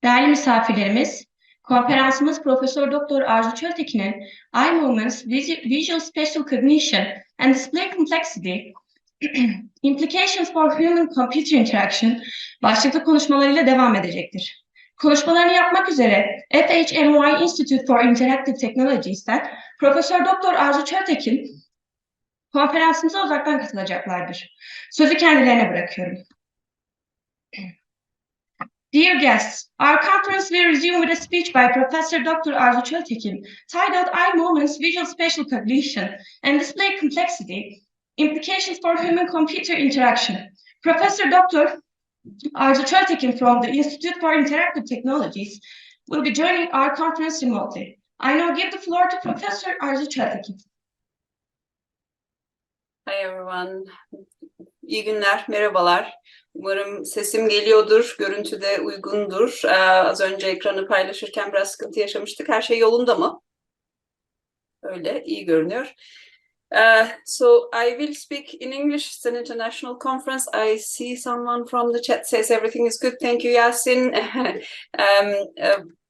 Değerli misafirlerimiz, konferansımız Profesör Doktor Arzu Çöltekin'in Eye Movements, Visual-Spatial Cognition and Display Complexity, Implications for Human-Computer Interaction başlıklı konuşmalarıyla devam edecektir. Konuşmalarını yapmak üzere FHNW Institute for Interactive Technologies'ten Profesör Doktor Arzu Çöltekin konferansımıza uzaktan katılacaklardır. Sözü kendilerine bırakıyorum. Dear guests, our conference will resume with a speech by Professor Dr. Arzu Çöltekin, titled Eye Movements, Visual-Spatial Cognition and Display Complexity, Implications for Human-Computer Interaction. Professor Dr. Arzu Çöltekin from the Institute for Interactive Technologies will be joining our conference remotely. I now give the floor to Professor Arzu Çöltekin. Hi everyone. İyi günler, merhabalar. Umarım sesim geliyordur, görüntü de uygundur. Az önce ekranı paylaşırken biraz sıkıntı yaşamıştık. Her şey yolunda mı? Öyle, iyi görünüyor. So I will speak in English. It's an international conference. I see someone from the chat says everything is good. Thank you, Yasin.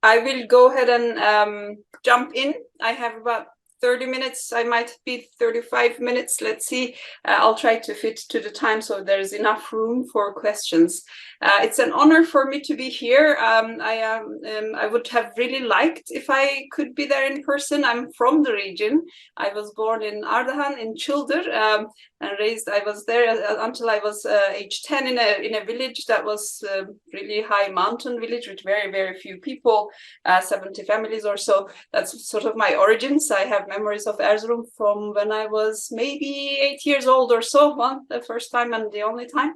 I will go ahead and jump in. I have about 30 minutes. I might be 35 minutes. Let's see. I'll try to fit to the time so there's enough room for questions. It's an honor for me to be here. I would have really liked if I could be there in person. I'm from the region. I was born in Ardahan in Çıldır and raised. I was there until I was age 10 in a village that was really high mountain village with very, very few people, 70 families or so. That's sort of my origins. I have memories of Erzurum from when I was maybe 8 years old or so, well, the first time and the only time.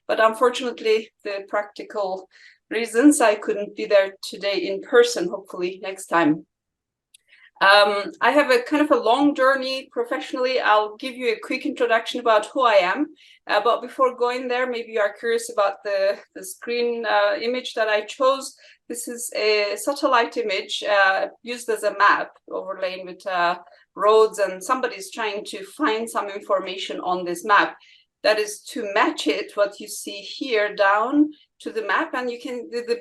But unfortunately, the practical reasons I couldn't be there today in person, hopefully next time. I have a kind of a long journey professionally. I'll give you a quick introduction about who I am. But before going there, maybe you are curious about the screen image that I chose. This is a satellite image used as a map overlain with roads, and somebody's trying to find some information on this map. That is to match it, what you see here down to the map, and you can, the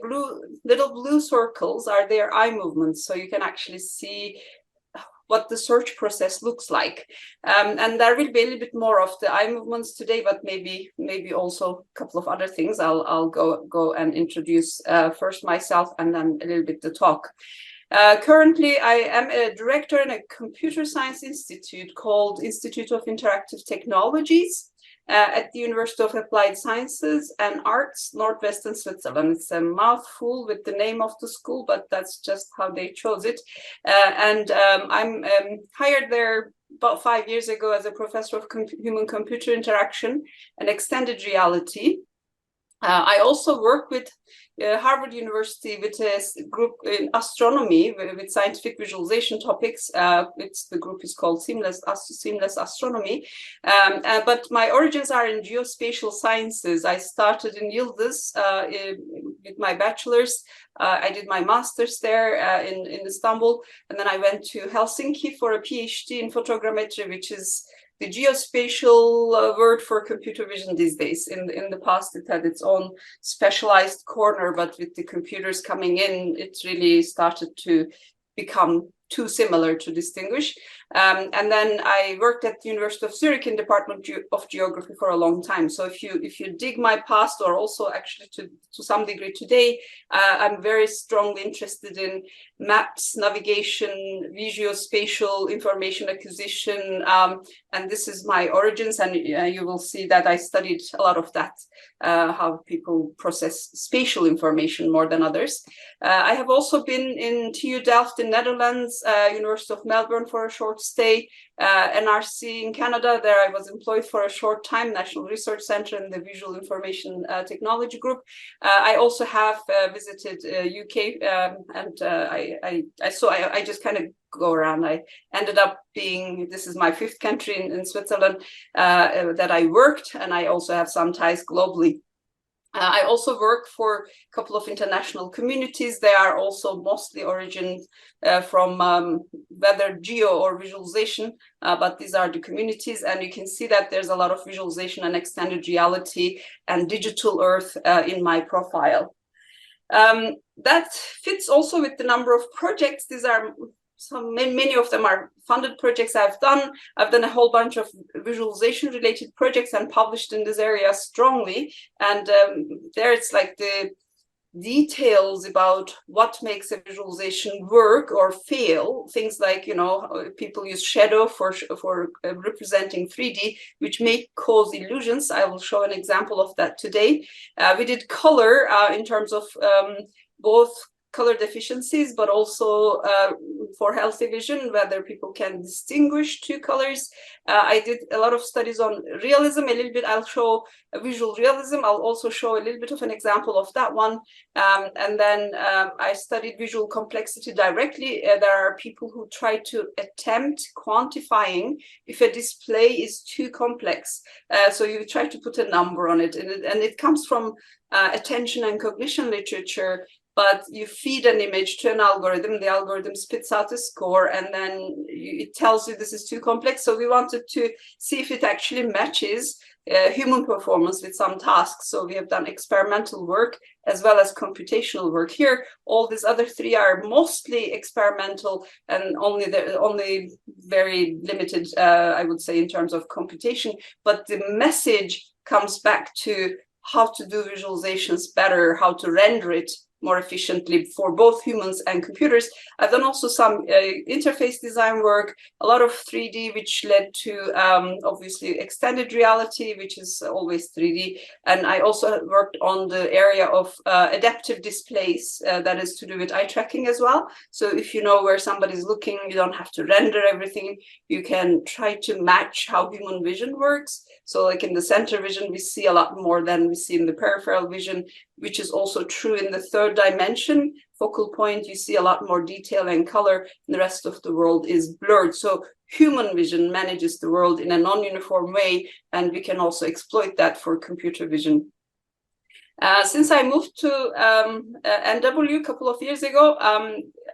little blue circles are their eye movements, so you can actually see what the search process looks like. And there will be a little bit more of the eye movements today, but maybe also a couple of other things. I'll go and introduce first myself and then a little bit the talk. Currently, I am a director in a computer science institute called Institute of Interactive Technologies at the University of Applied Sciences and Arts, Northwestern Switzerland. It's a mouthful with the name of the school, but that's just how they chose it. I'm hired there about 5 years ago as a professor of human-computer interaction and extended reality. I also work with Harvard University with a group in astronomy with scientific visualization topics. The group is called Seamless Astronomy. But my origins are in geospatial sciences. I started in Yıldız with my bachelor's. I did my master's there in Istanbul, and then I went to Helsinki for a PhD in photogrammetry, which is the geospatial word for computer vision these days. In the past, it had its own specialized corner, but with the computers coming in, it really started to become too similar to distinguish. And then I worked at the University of Zurich in Department of Geography for a long time. So if you dig my past, or also actually to some degree today, I'm very strongly interested in maps, navigation, visual-spatial information acquisition, and this is my origins. And you will see that I studied a lot of that, how people process spatial information more than others. I have also been in TU Delft in Netherlands, University of Melbourne for a short stay, NRC in Canada. There I was employed for a short time, National Research Center in the Visual Information Technology Group. I also have visited UK, and I just kind of go around. I ended up this is my 5th country in Switzerland that I worked, and I also have some ties globally. I also work for a couple of international communities. They are also mostly originated from whether geo or visualization, but these are the communities, and you can see that there's a lot of visualization and extended reality and digital earth in my profile. That fits also with the number of projects. These are many of them are funded projects I've done. I've done a whole bunch of visualization related projects and published in this area strongly. And there it's like the details about what makes a visualization work or fail. Things like, you know, people use shadow for representing 3D, which may cause illusions. I will show an example of that today. We did color in terms of both color deficiencies, but also for healthy vision, whether people can distinguish two colors. I did a lot of studies on realism, a little bit. I'll show visual realism. I'll also show a little bit of an example of that one. And then I studied visual complexity directly. There are people who try to attempt quantifying if a display is too complex. So you try to put a number on it, and it comes from attention and cognition literature. But you feed an image to an algorithm, the algorithm spits out a score, and then it tells you this is too complex. So we wanted to see if it actually matches human performance with some tasks. So we have done experimental work as well as computational work here. All these other three are mostly experimental and only very limited, I would say, in terms of computation. But the message comes back to how to do visualizations better, how to render it more efficiently for both humans and computers. I've done also some interface design work, a lot of 3D, which led to obviously extended reality, which is always 3D. And I also worked on the area of adaptive displays, that is to do with eye tracking as well. So if you know where somebody's looking, you don't have to render everything. You can try to match how human vision works. So like in the center vision, we see a lot more than we see in the peripheral vision, which is also true in the third dimension, focal point. You see a lot more detail and color, and the rest of the world is blurred. So human vision manages the world in a non-uniform way, and we can also exploit that for computer vision. Since I moved to NW a couple of years ago,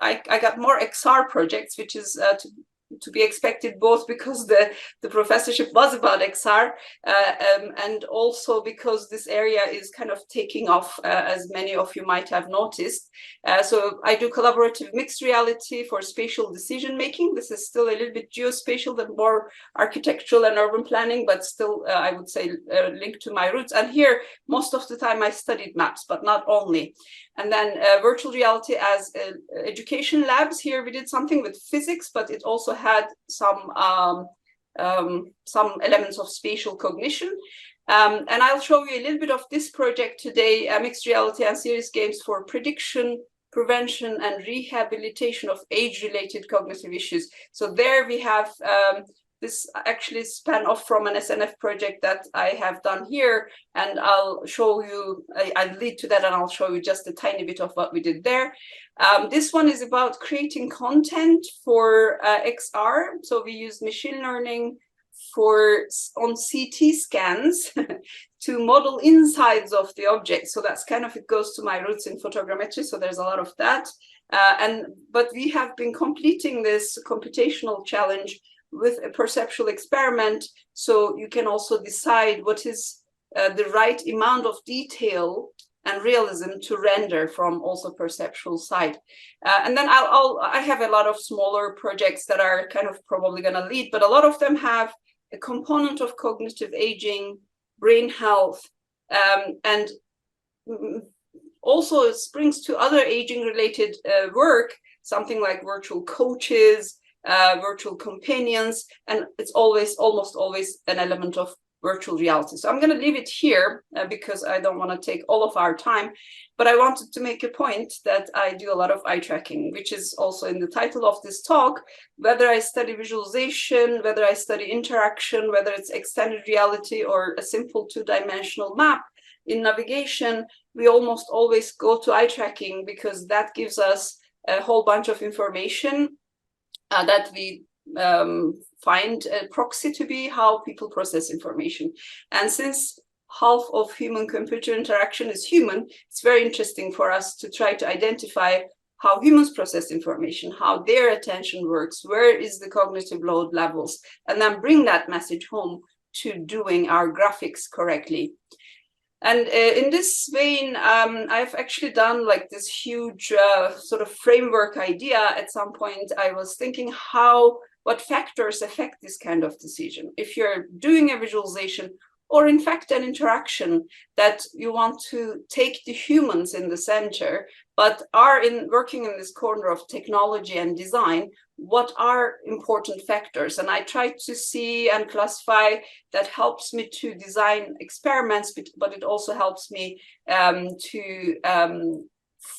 I got more XR projects, which is to be expected, both because the professorship was about XR and also because this area is kind of taking off, as many of you might have noticed. So I do collaborative mixed reality for spatial decision making. This is still a little bit geospatial, the more architectural and urban planning, but still I would say linked to my roots. And here most of the time I studied maps, but not only. And then virtual reality as education labs. Here we did something with physics, but it also had some elements of spatial cognition. And I'll show you a little bit of this project today, mixed reality and serious games for prediction, prevention, and rehabilitation of age-related cognitive issues. So there we have this actually span off from an SNF project that I have done here, and I'll show you, I'll lead to that, and I'll show you just a tiny bit of what we did there. This one is about creating content for XR. So we use machine learning on CT scans to model insides of the object. So that's kind of, it goes to my roots in photogrammetry. So there's a lot of that. But we have been completing this computational challenge with a perceptual experiment, so you can also decide what is the right amount of detail and realism to render from also perceptual side. And then I have a lot of smaller projects that are kind of probably going to lead, but a lot of them have a component of cognitive aging, brain health, and also it brings to other aging related work, something like virtual coaches, virtual companions, and it's almost always an element of virtual reality. So I'm going to leave it here because I don't want to take all of our time, but I wanted to make a point that I do a lot of eye tracking, which is also in the title of this talk. Whether I study visualization, whether I study interaction, whether it's extended reality or a simple two-dimensional map in navigation, we almost always go to eye tracking because that gives us a whole bunch of information that we find a proxy to be how people process information. And since half of human-computer interaction is human, it's very interesting for us to try to identify how humans process information, how their attention works, where is the cognitive load levels, and then bring that message home to doing our graphics correctly. And in this vein, I've actually done like this huge sort of framework idea. At some point, I was thinking what factors affect this kind of decision. If you're doing a visualization, or in fact an interaction that you want to take the humans in the center, but are working in this corner of technology and design, what are important factors? And I try to see and classify. That helps me to design experiments, but it also helps me to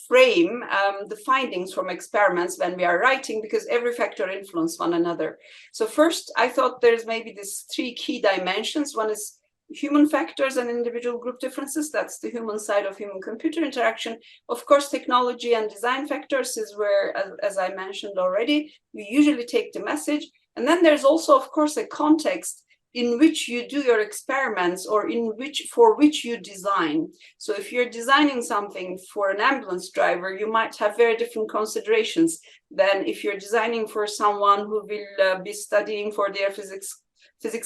frame the findings from experiments when we are writing, because every factor influences one another. So first, I thought there's maybe these three key dimensions. One is human factors and individual group differences. That's the human side of human-computer interaction. Of course, technology and design factors is where, as I mentioned already, we usually take the message. And then there's also, of course, a context in which you do your experiments, or for which you design. So if you're designing something for an ambulance driver, you might have very different considerations than if you're designing for someone who will be studying for their physics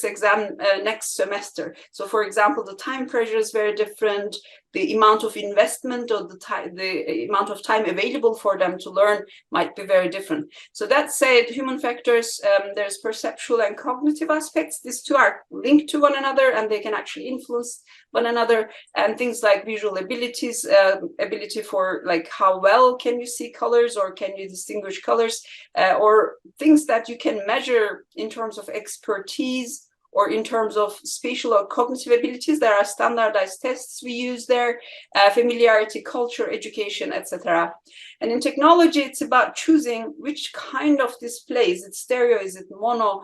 exam next semester. So for example, the time pressure is very different. The amount of investment or the amount of time available for them to learn might be very different. So that said, human factors, there's perceptual and cognitive aspects. These two are linked to one another, and they can actually influence one another. And things like visual abilities, ability for like how well can you see colors, or can you distinguish colors, or things that you can measure in terms of expertise, or in terms of spatial or cognitive abilities. There are standardized tests we use there, familiarity, culture, education, etc. And in technology, it's about choosing which kind of display. Is it stereo, is it mono,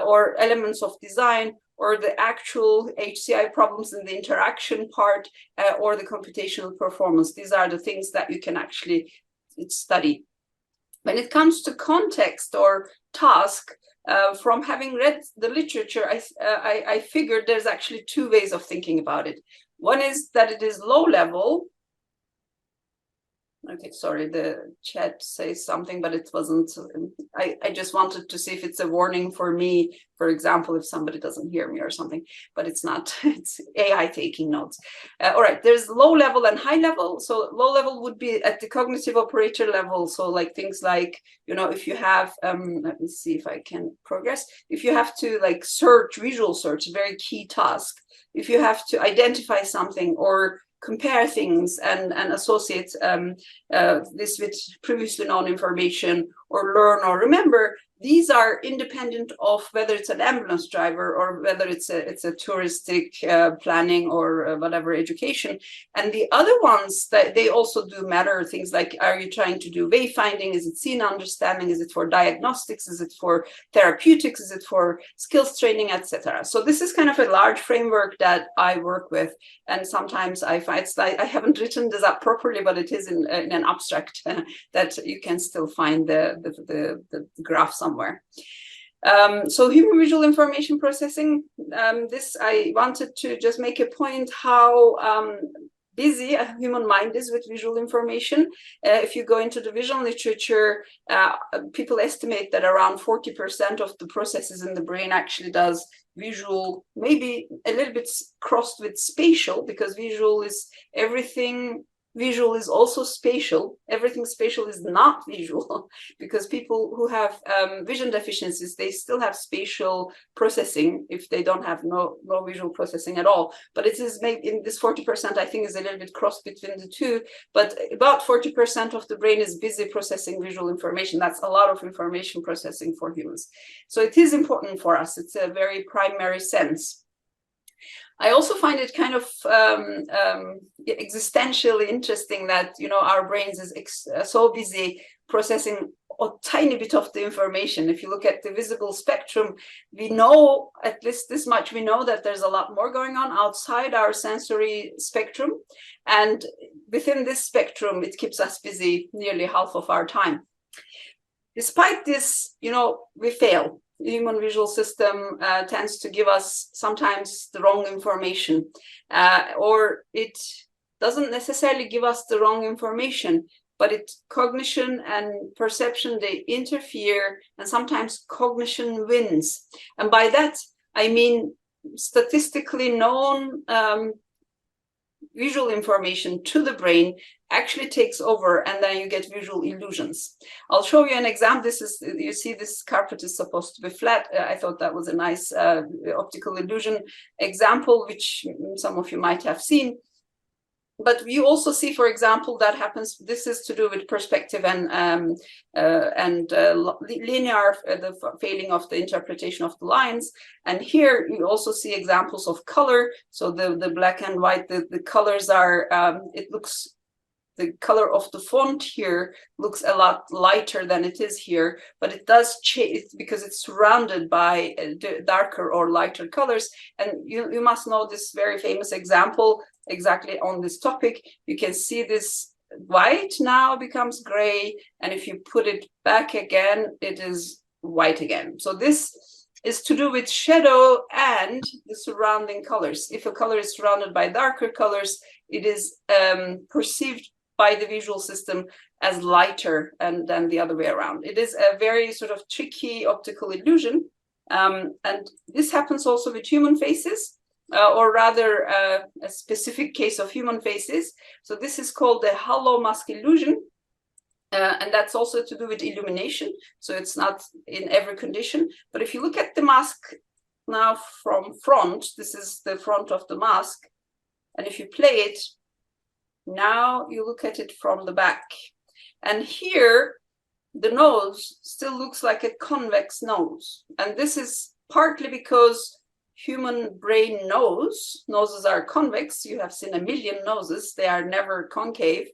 or elements of design, or the actual HCI problems in the interaction part, or the computational performance. These are the things that you can actually study. When it comes to context or task, from having read the literature, I figured there's actually two ways of thinking about it. One is that it is low level. Okay, sorry, the chat says something, but it wasn't. I just wanted to see if it's a warning for me, for example, if somebody doesn't hear me or something, but it's not. It's AI taking notes. All right, there's low level and high level. So low level would be at the cognitive operator level. So like things like, you know, if you have, let me see if I can progress. If you have to like search, visual search, very key task. If you have to identify something or compare things and associate this with previously known information, or learn or remember, these are independent of whether it's an ambulance driver or whether it's a touristic planning or whatever education. And the other ones, that they also do matter. Things like, are you trying to do wayfinding? Is it scene understanding? Is it for diagnostics? Is it for therapeutics? Is it for skills training, etc.? So this is kind of a large framework that I work with. And sometimes I find it's like I haven't written this up properly, but it is in an abstract that you can still find the graph somewhere. So human visual information processing, this I wanted to just make a point how busy a human mind is with visual information. If you go into the vision literature, people estimate that around 40% of the processes in the brain actually does visual, maybe a little bit crossed with spatial, because visual is everything. Visual is also spatial. Everything spatial is not visual, because people who have vision deficiencies, they still have spatial processing if they don't have no visual processing at all. But it is maybe in this 40%, I think, is a little bit crossed between the two. But about 40% of the brain is busy processing visual information. That's a lot of information processing for humans. So it is important for us. It's a very primary sense. I also find it kind of existentially interesting that, you know, our brains is so busy processing a tiny bit of the information. If you look at the visible spectrum, we know, at least this much, we know that there's a lot more going on outside our sensory spectrum. And within this spectrum, it keeps us busy nearly half of our time. Despite this, you know, we fail. The human visual system tends to give us sometimes the wrong information, or it doesn't necessarily give us the wrong information, but cognition and perception, they interfere, and sometimes cognition wins. And by that, I mean statistically known visual information to the brain actually takes over, and then you get visual illusions. I'll show you an example. This is, you see this carpet is supposed to be flat. I thought that was a nice optical illusion example, which some of you might have seen. But you also see, for example, that happens. This is to do with perspective and linear, the failing of the interpretation of the lines. And here you also see examples of color. So the black and white, the colors are, it looks, the color of the font here looks a lot lighter than it is here, but it does change because it's surrounded by darker or lighter colors. And you must know this very famous example exactly on this topic. You can see this white now becomes gray, and if you put it back again, it is white again. So this is to do with shadow and the surrounding colors. If a color is surrounded by darker colors, it is perceived by the visual system as lighter, and then the other way around. It is a very sort of tricky optical illusion. And this happens also with human faces, or rather a specific case of human faces. So this is called the hollow mask illusion. And that's also to do with illumination. So it's not in every condition. But if you look at the mask now from front, this is the front of the mask. And if you play it, now you look at it from the back. And here, the nose still looks like a convex nose. And this is partly because human brain noses are convex. You have seen a million noses. They are never concave.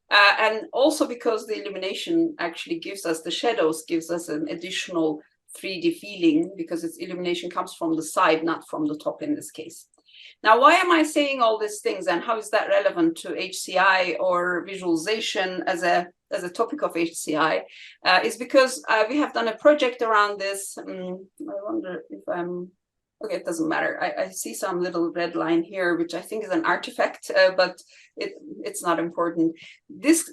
And also because the illumination actually gives us, the shadows gives us an additional 3D feeling, because its illumination comes from the side, not from the top in this case. Now, why am I saying all these things, and how is that relevant to HCI or visualization as a topic of HCI? Is because we have done a project around this. I wonder if I'm, okay, it doesn't matter. I see some little red line here, which I think is an artifact, but it's not important. This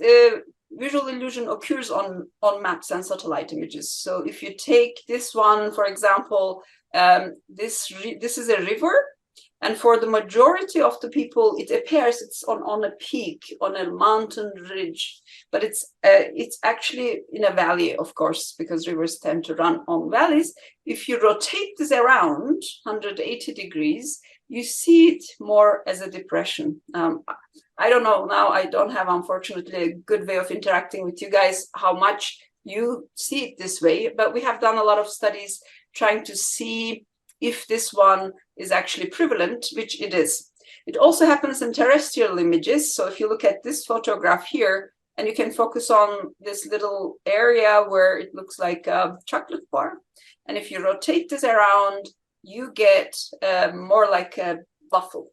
visual illusion occurs on maps and satellite images. So if you take this one, for example, this is a river. And for the majority of the people, it appears it's on a peak, on a mountain ridge, but it's actually in a valley, of course, because rivers tend to run on valleys. If you rotate this around 180 degrees, you see it more as a depression. I don't know now, I don't have, unfortunately, a good way of interacting with you guys, how much you see it this way, but we have done a lot of studies trying to see if this one is actually prevalent, which it is. It also happens in terrestrial images. So if you look at this photograph here, and you can focus on this little area where it looks like a chocolate bar. And if you rotate this around, you get more like a waffle.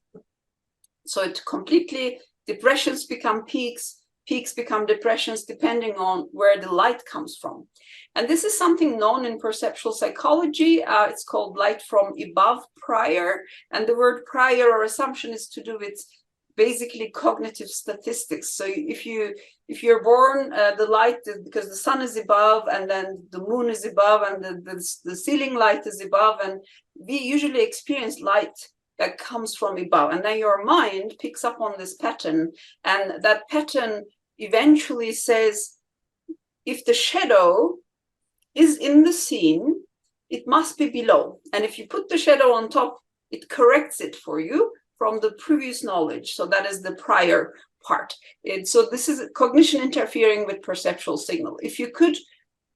So it completely, depressions become peaks, peaks become depressions, depending on where the light comes from. And this is something known in perceptual psychology. It's called light from above prior. And the word prior or assumption is to do with basically cognitive statistics. So if you're born, the light, because the sun is above, and then the moon is above, and the ceiling light is above, and we usually experience light that comes from above. And then your mind picks up on this pattern, and that pattern eventually says, if the shadow is in the scene, it must be below. And if you put the shadow on top, it corrects it for you from the previous knowledge. So that is the prior part. So this is cognition interfering with perceptual signal. If you could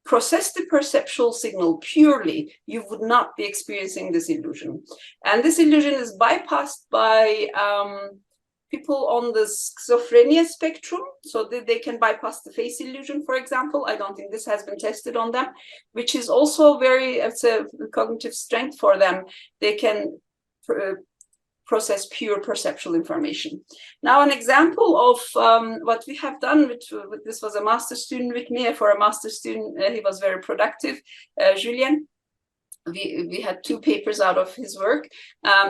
process the perceptual signal purely, you would not be experiencing this illusion. And this illusion is bypassed by people on the schizophrenia spectrum, so that they can bypass the face illusion, for example. I don't think this has been tested on them, which is also it's a cognitive strength for them. They can process pure perceptual information. Now, an example of what we have done, this was a master student with me. For a master student, he was very productive, Julien. we had 2 papers out of his work.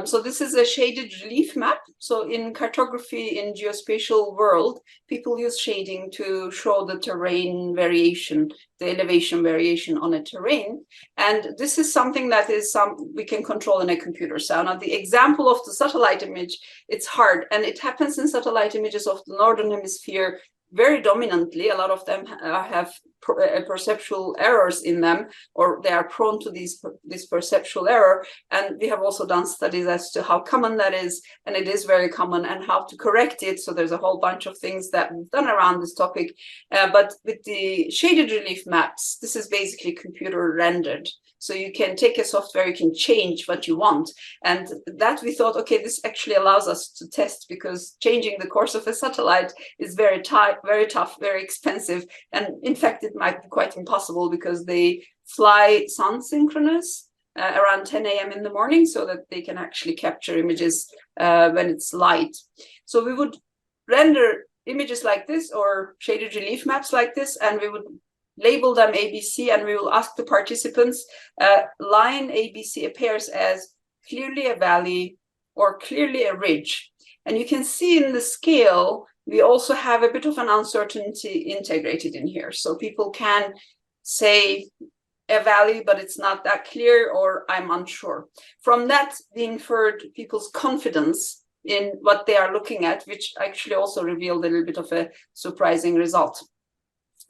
So this is a shaded relief map. So in cartography in geospatial world, people use shading to show the terrain variation, the elevation variation on a terrain. And this is something that is we can control in a computer. So now the example of the satellite image, it's hard, and it happens in satellite images of the northern hemisphere very dominantly. A lot of them have perceptual errors in them, or they are prone to this perceptual error. And we have also done studies as to how common that is, and it is very common, and how to correct it. So there's a whole bunch of things that we've done around this topic. But with the shaded relief maps, this is basically computer rendered. So you can take a software, you can change what you want. And that we thought, okay, this actually allows us to test, because changing the course of a satellite is very tough, very expensive. And in fact, it might be quite impossible, because they fly sun synchronous around 10 a.m. in the morning, so that they can actually capture images when it's light. So we would render images like this, or shaded relief maps like this, and we would label them ABC, and we will ask the participants, line ABC appears as clearly a valley or clearly a ridge. And you can see in the scale, we also have a bit of an uncertainty integrated in here. So people can say a valley, but it's not that clear, or I'm unsure. From that, we inferred people's confidence in what they are looking at, which actually also revealed a little bit of a surprising result.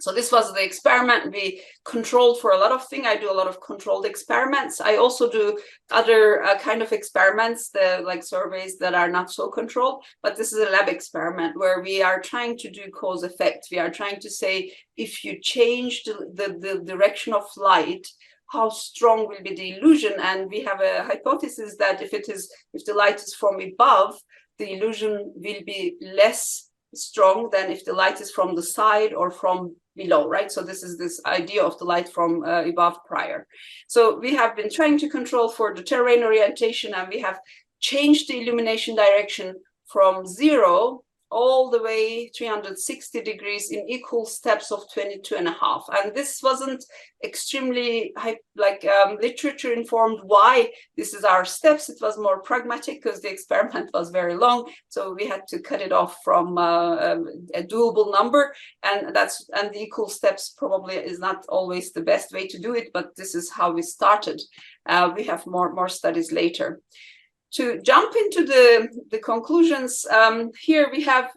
So this was the experiment. We controlled for a lot of things. I do a lot of controlled experiments. I also do other kind of experiments, like surveys that are not so controlled. But this is a lab experiment where we are trying to do cause effect. We are trying to say, if you change the direction of light, how strong will be the illusion? And we have a hypothesis that if the light is from above, the illusion will be less strong than if the light is from the side or from below, right? So this is this idea of the light from above prior. So we have been trying to control for the terrain orientation, and we have changed the illumination direction from 0 all the way 360 degrees in equal steps of 22.5. And this wasn't extremely literature informed why this is our steps. It was more pragmatic, because the experiment was very long. So we had to cut it off from a doable number. And the equal steps probably is not always the best way to do it, but this is how we started. We have more studies later. To jump into the conclusions, here we have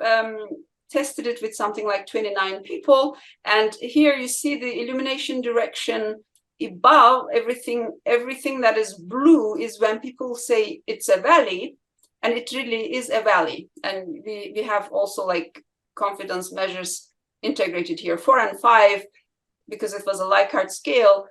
tested it with something like 29 people. And here you see the illumination direction above everything that is blue is when people say it's a valley, and it really is a valley. And we have also like confidence measures integrated here. 4 and 5, because it was a Likert scale,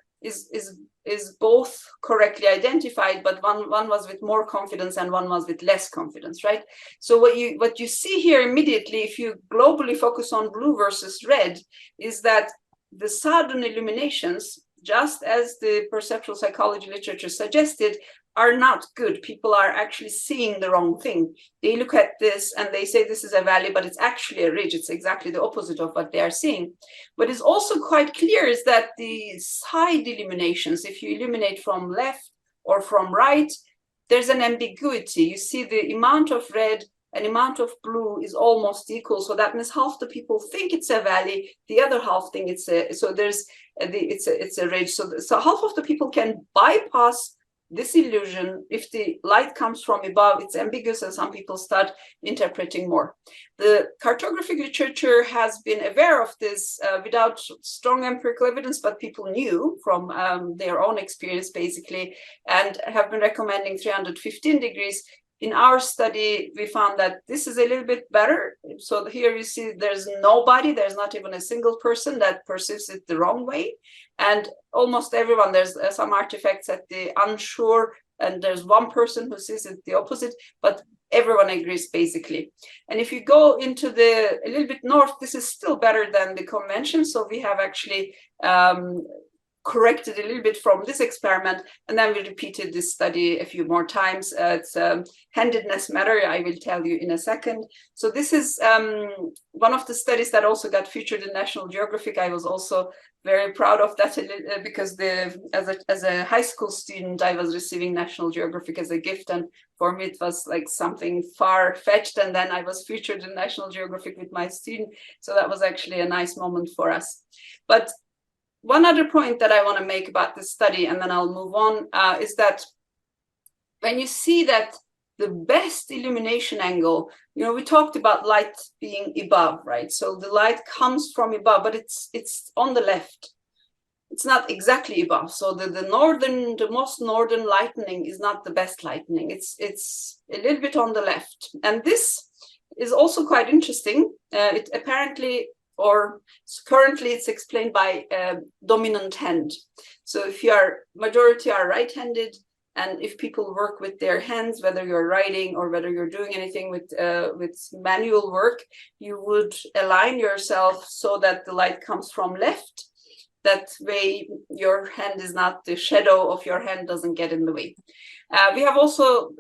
is both correctly identified, but one was with more confidence and one was with less confidence, right? So what you see here immediately, if you globally focus on blue versus red, is that the southern illuminations, just as the perceptual psychology literature suggested, are not good. People are actually seeing the wrong thing. They look at this and they say this is a valley, but it's actually a ridge. It's exactly the opposite of what they are seeing. What is also quite clear is that the side illuminations, if you illuminate from left or from right, there's an ambiguity. You see the amount of red and amount of blue is almost equal. So that means half the people think it's a valley, the other half think it's a ridge. So half of the people can bypass this illusion. If the light comes from above, it's ambiguous, and some people start interpreting more. The cartographic literature has been aware of this without strong empirical evidence, but people knew from their own experience, basically, and have been recommending 315 degrees. In our study, we found that this is a little bit better. So here you see there's nobody, there's not even a single person that perceives it the wrong way. And almost everyone, there's some artifacts at the unsure, and there's one person who sees it the opposite, but everyone agrees basically. And if you go into a little bit north, this is still better than the convention. So we have actually corrected a little bit from this experiment, and then we repeated this study a few more times. It's handedness matter, I will tell you in a second. So this is one of the studies that also got featured in National Geographic. I was also very proud of that because as a high school student, I was receiving National Geographic as a gift, and for me it was like something far-fetched, and then I was featured in National Geographic with my student. So that was actually a nice moment for us. But one other point that I want to make about this study, and then I'll move on, is that when you see that the best illumination angle, you know, we talked about light being above, right? So the light comes from above, but it's on the left. It's not exactly above. So the most northern lightning is not the best lightning. It's a little bit on the left. And this is also quite interesting. It apparently, or currently, it's explained by dominant hand. So if majority are right-handed, and if people work with their hands, whether you're writing or whether you're doing anything with manual work, you would align yourself so that the light comes from left. That way, your hand is not, the shadow of your hand doesn't get in the way. We have also,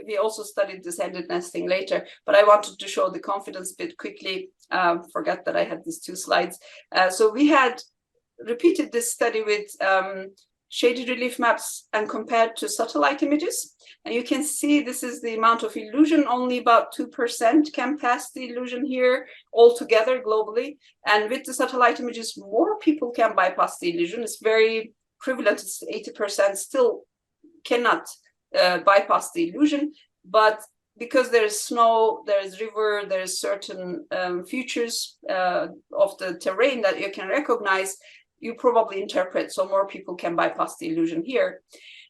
we also studied this handedness thing later, but I wanted to show the confidence bit quickly. Forgot that I had these 2 slides. So we had repeated this study with shaded relief maps and compared to satellite images. And you can see this is the amount of illusion. Only about 2% can pass the illusion here altogether globally. And with the satellite images, more people can bypass the illusion. It's very prevalent. It's 80% still cannot bypass the illusion. But because there's snow, there's river, there's certain features of the terrain that you can recognize, you probably interpret, so more people can bypass the illusion here.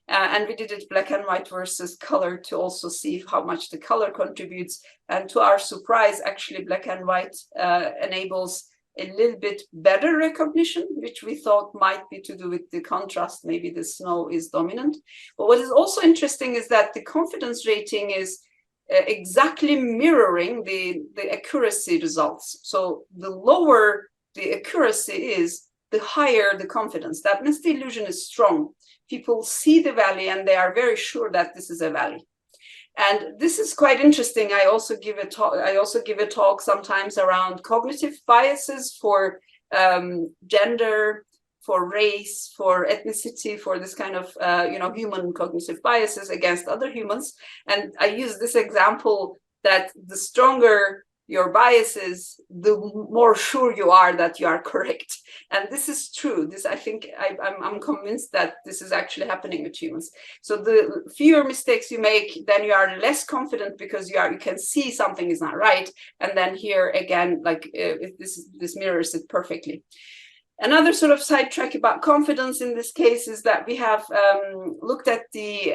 And we did it black and white versus color to also see how much the color contributes. And to our surprise, actually black and white enables a little bit better recognition, which we thought might be to do with the contrast. Maybe the snow is dominant. But what is also interesting is that the confidence rating is exactly mirroring the accuracy results. So the lower the accuracy is, the higher the confidence. That means the illusion is strong. People see the valley and they are very sure that this is a valley. And this is quite interesting. I also give a talk sometimes around cognitive biases for gender, for race, for ethnicity, for this kind of human cognitive biases against other humans. And I use this example that the stronger your biases, the more sure you are that you are correct. And this is true. This, I think, I'm convinced that this is actually happening with humans. So the fewer mistakes you make, then you are less confident because you can see something is not right. And then here again, like this mirrors it perfectly. Another sort of sidetrack about confidence in this case is that we have looked at the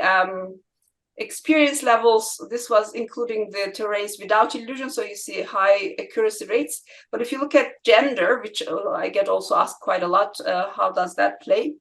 experience levels. This was including the terrains without illusion, so you see high accuracy rates. But if you look at gender, which I get also asked quite a lot, how does that play?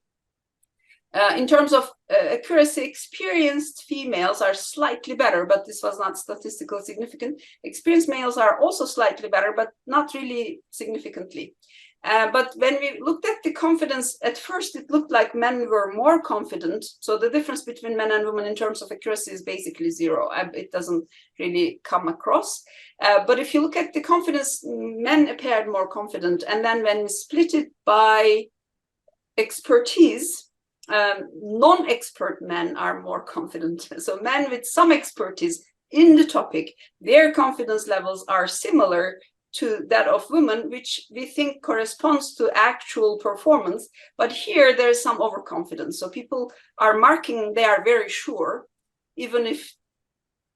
In terms of accuracy, experienced females are slightly better, but this was not statistically significant. Experienced males are also slightly better, but not really significantly. But when we looked at the confidence, at first it looked like men were more confident. So the difference between men and women in terms of accuracy is basically 0. It doesn't really come across. But if you look at the confidence, men appeared more confident. And then when we split it by expertise, non-expert men are more confident. So men with some expertise in the topic, their confidence levels are similar to that of women, which we think corresponds to actual performance. But here there's some overconfidence. So people are marking, they are very sure, even if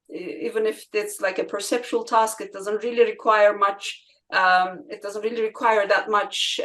it's like a perceptual task, it doesn't really require much. It doesn't really require that much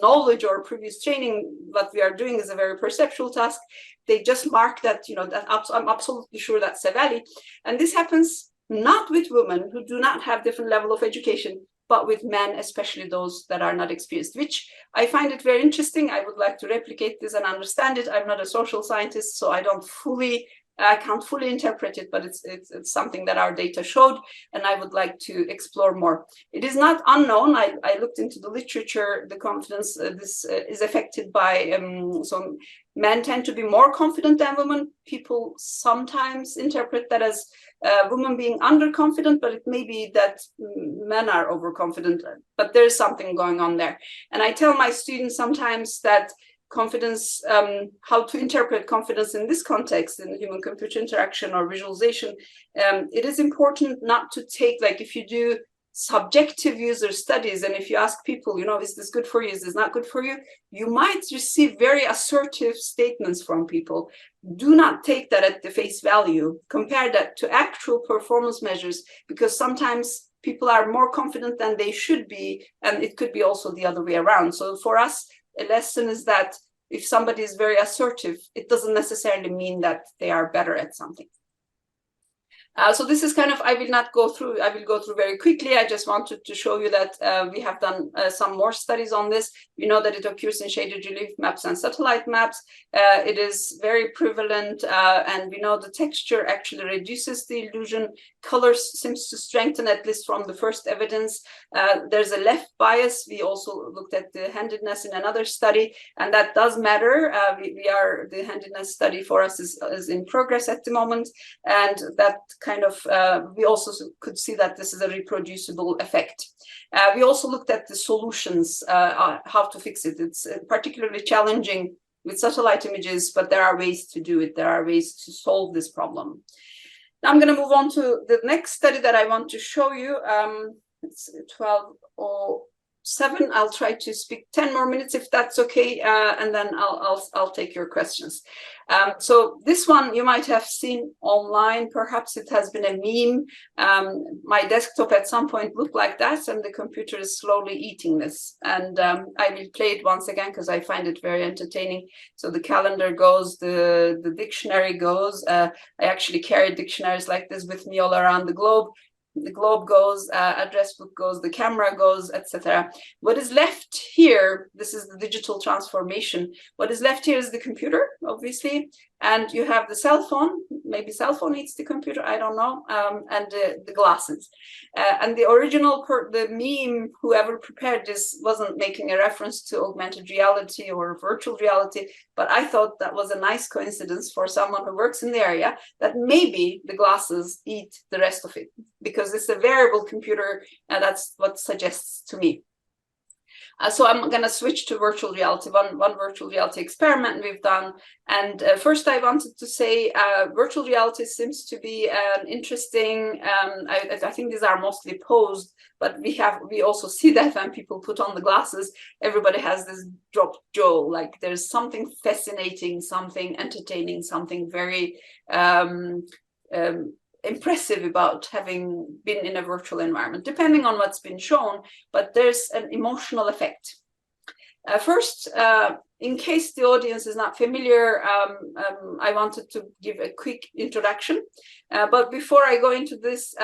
knowledge or previous training. What we are doing is a very perceptual task. They just mark that, that I'm absolutely sure that's a valley. And this happens not with women who do not have different level of education, but with men, especially those that are not experienced, which I find it very interesting. I would like to replicate this and understand it. I'm not a social scientist, so I don't fully I can't fully interpret it, but it's something that our data showed, and I would like to explore more. It is not unknown. I looked into the literature. The confidence this is affected by so men tend to be more confident than women. People sometimes interpret that as women being underconfident, but it may be that men are overconfident. But there's something going on there, and I tell my students sometimes that confidence, how to interpret confidence in this context, in human-computer interaction or visualization, it is important not to take, like if you do subjective user studies and if you ask people, you know, is this good for you, is this not good for you, you might receive very assertive statements from people. Do not take that at the face value. Compare that to actual performance measures, because sometimes people are more confident than they should be, and it could be also the other way around. So for us, a lesson is that if somebody is very assertive, it doesn't necessarily mean that they are better at something. So this is kind of, I will not go through, I will go through very quickly. I just wanted to show you that we have done some more studies on this. We know that it occurs in shaded relief maps and satellite maps. It is very prevalent, and we know the texture actually reduces the illusion. Color seems to strengthen, at least from the first evidence. There's a left bias. We also looked at the handedness in another study, and that does matter. The handedness study for us is in progress at the moment, and that kind of, we also could see that this is a reproducible effect. We also looked at the solutions, how to fix it. It's particularly challenging with satellite images, but there are ways to do it. There are ways to solve this problem. Now I'm going to move on to the next study that I want to show you. It's 12:07. I'll try to speak 10 more minutes if that's okay, and then I'll take your questions. So this one you might have seen online. Perhaps it has been a meme. My desktop at some point looked like that, and the computer is slowly eating this. And I will play it once again because I find it very entertaining. So the calendar goes, the dictionary goes. I actually carry dictionaries like this with me all around the globe. The globe goes, address book goes, the camera goes, etc. What is left here, this is the digital transformation. What is left here is the computer, obviously, and you have the cell phone. Maybe cell phone eats the computer, I don't know, and the glasses. And the original, the meme, whoever prepared this wasn't making a reference to augmented reality or virtual reality, but I thought that was a nice coincidence for someone who works in the area, that maybe the glasses eat the rest of it, because it's a variable computer, and that's what suggests to me. So I'm going to switch to virtual reality, one virtual reality experiment we've done. And first I wanted to say virtual reality seems to be an interesting, I think these are mostly posed, but we also see that when people put on the glasses, everybody has this dropped jaw, like there's something fascinating, something entertaining, something very impressive about having been in a virtual environment, depending on what's been shown, but there's an emotional effect. First, in case the audience is not familiar, I wanted to give a quick introduction. But before I go into this,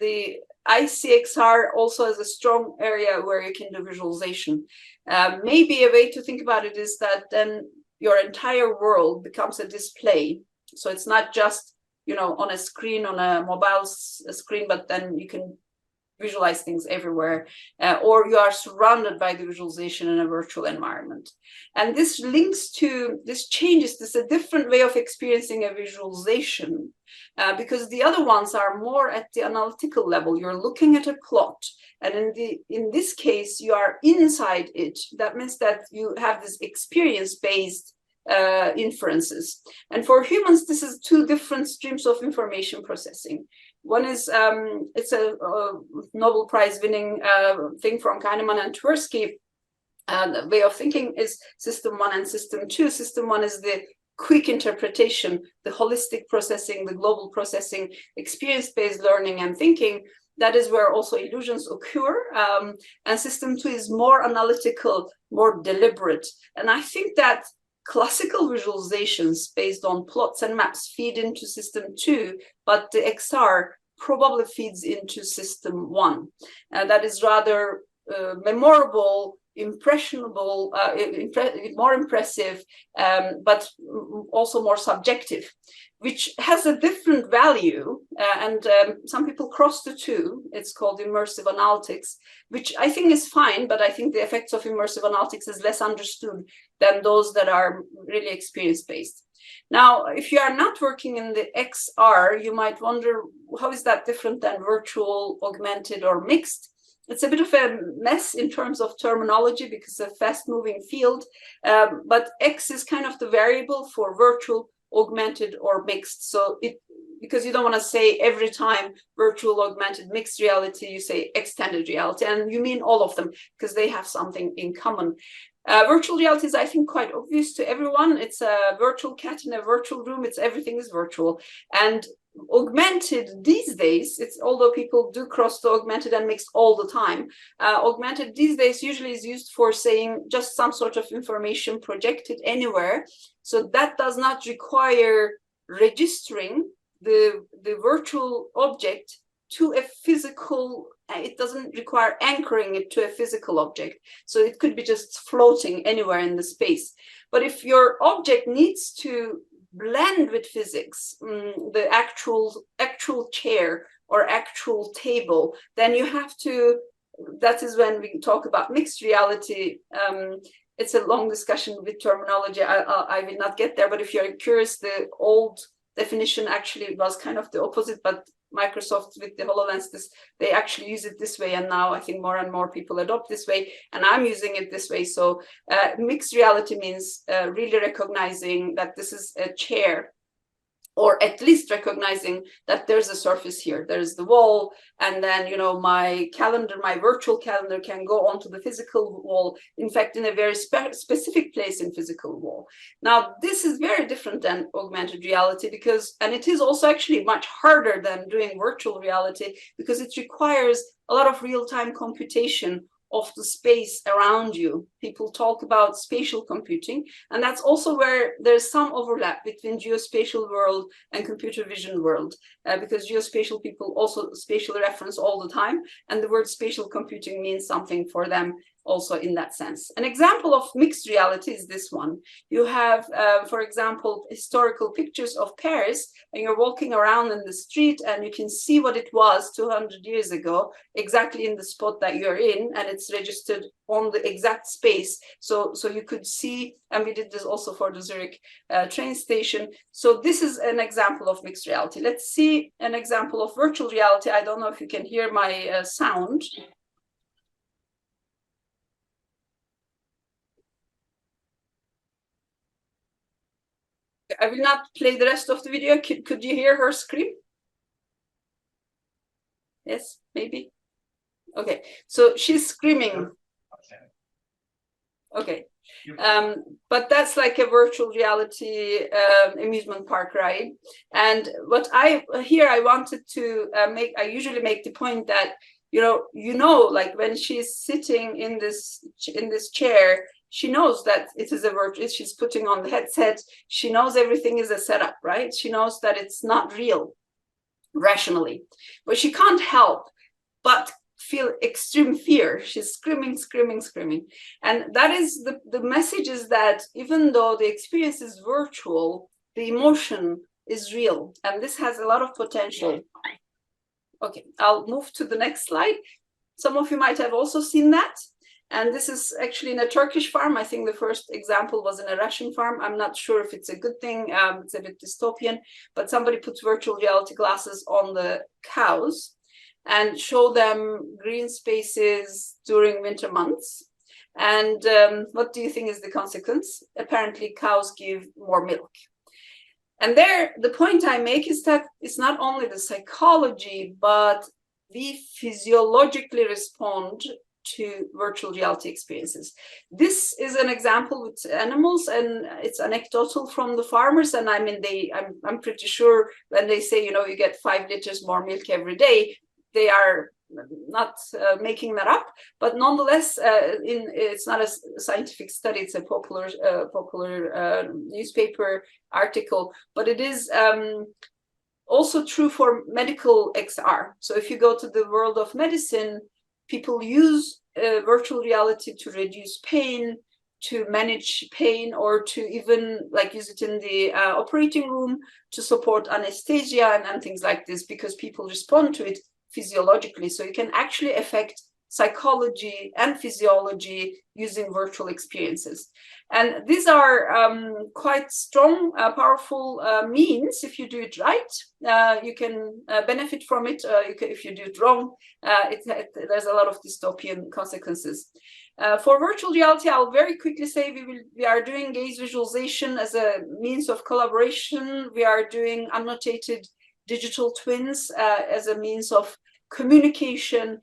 the ICXR also is a strong area where you can do visualization. Maybe a way to think about it is that then your entire world becomes a display. So it's not just, you know, on a screen, on a mobile screen, but then you can visualize things everywhere, or you are surrounded by the visualization in a virtual environment. And this links to, this changes, this is a different way of experiencing a visualization, because the other ones are more at the analytical level. You're looking at a plot, and in this case, you are inside it. That means that you have this experience-based inferences. And for humans, this is two different streams of information processing. One is, it's a Nobel Prize winning thing from Kahneman and Tversky. The way of thinking is system one and system two. System one is the quick interpretation, the holistic processing, the global processing, experience-based learning and thinking. That is where also illusions occur. And system two is more analytical, more deliberate. And I think that classical visualizations based on plots and maps feed into system two, but the XR probably feeds into system one. That is rather memorable, impressionable, more impressive, but also more subjective. which has a different value, and some people cross the two. It's called immersive analytics, which I think is fine, but I think the effects of immersive analytics is less understood than those that are really experience-based. Now, if you are not working in the XR, you might wonder, how is that different than virtual, augmented, or mixed? It's a bit of a mess in terms of terminology because it's a fast-moving field, but X is kind of the variable for virtual, augmented, or mixed. So because you don't want to say every time virtual, augmented, mixed reality, you say extended reality, and you mean all of them because they have something in common. Virtual reality is, I think, quite obvious to everyone. It's a virtual cat in a virtual room. Everything is virtual. And augmented these days, although people do cross the augmented and mixed all the time, augmented these days usually is used for saying just some sort of information projected anywhere. So that does not require registering the virtual object to a physical. It doesn't require anchoring it to a physical object. So it could be just floating anywhere in the space. But if your object needs to blend with physics, the actual chair or actual table, then you have to, that is when we talk about mixed reality. It's a long discussion with terminology. I will not get there, but if you're curious, the old definition actually was kind of the opposite, but Microsoft with the HoloLens, they actually use it this way, and now I think more and more people adopt this way, and I'm using it this way. So mixed reality means really recognizing that this is a chair, or at least recognizing that there's a surface here, there's the wall, and then, you know, my calendar, my virtual calendar can go onto the physical wall, in fact, in a very specific place in physical wall. Now, this is very different than augmented reality because, and it is also actually much harder than doing virtual reality because it requires a lot of real-time computation of the space around you. People talk about spatial computing, and that's also where there's some overlap between geospatial world and computer vision world, because geospatial people also spatial reference all the time, and the word spatial computing means something for them also in that sense. An example of mixed reality is this one. You have, for example, historical pictures of Paris, and you're walking around in the street and you can see what it was 200 years ago, exactly in the spot that you're in, and it's registered on the exact space. So you could see, and we did this also for the Zurich train station. So this is an example of mixed reality. Let's see an example of virtual reality. I don't know if you can hear my sound. I will not play the rest of the video. Could you hear her scream? Yes, maybe. Okay, so she's screaming. Okay, but that's like a virtual reality amusement park ride. And what I wanted to make, I usually make the point that, you know, like when she's sitting in this chair, she knows that it is a virtual, she's putting on the headset, she knows everything is a setup, right? She knows that it's not real rationally, but she can't help but feel extreme fear. She's screaming, screaming, screaming. And that is the message is that even though the experience is virtual, the emotion is real. And this has a lot of potential. Okay, I'll move to the next slide. Some of you might have also seen that. And this is actually in a Turkish farm. I think the first example was in a Russian farm. I'm not sure if it's a good thing. It's a bit dystopian, but somebody puts virtual reality glasses on the cows and show them green spaces during winter months. And what do you think is the consequence? Apparently, cows give more milk. And there, the point I make is that it's not only the psychology, but we physiologically respond to virtual reality experiences. This is an example with animals, and it's anecdotal from the farmers. And I mean, I'm pretty sure when they say, you know, you get 5 liters more milk every day, they are not making that up. But nonetheless, it's not a scientific study; it's a popular newspaper article. But it is also true for medical XR. So if you go to the world of medicine, people use virtual reality to reduce pain, to manage pain or to even like use it in the operating room to support anesthesia and things like this, because people respond to it physiologically. So you can actually affect psychology and physiology using virtual experiences. And these are quite strong, powerful means. If you do it right, you can benefit from it. If you do it wrong, there's a lot of dystopian consequences. For virtual reality, I'll very quickly say we are doing gaze visualization as a means of collaboration. We are doing annotated digital twins as a means of communication.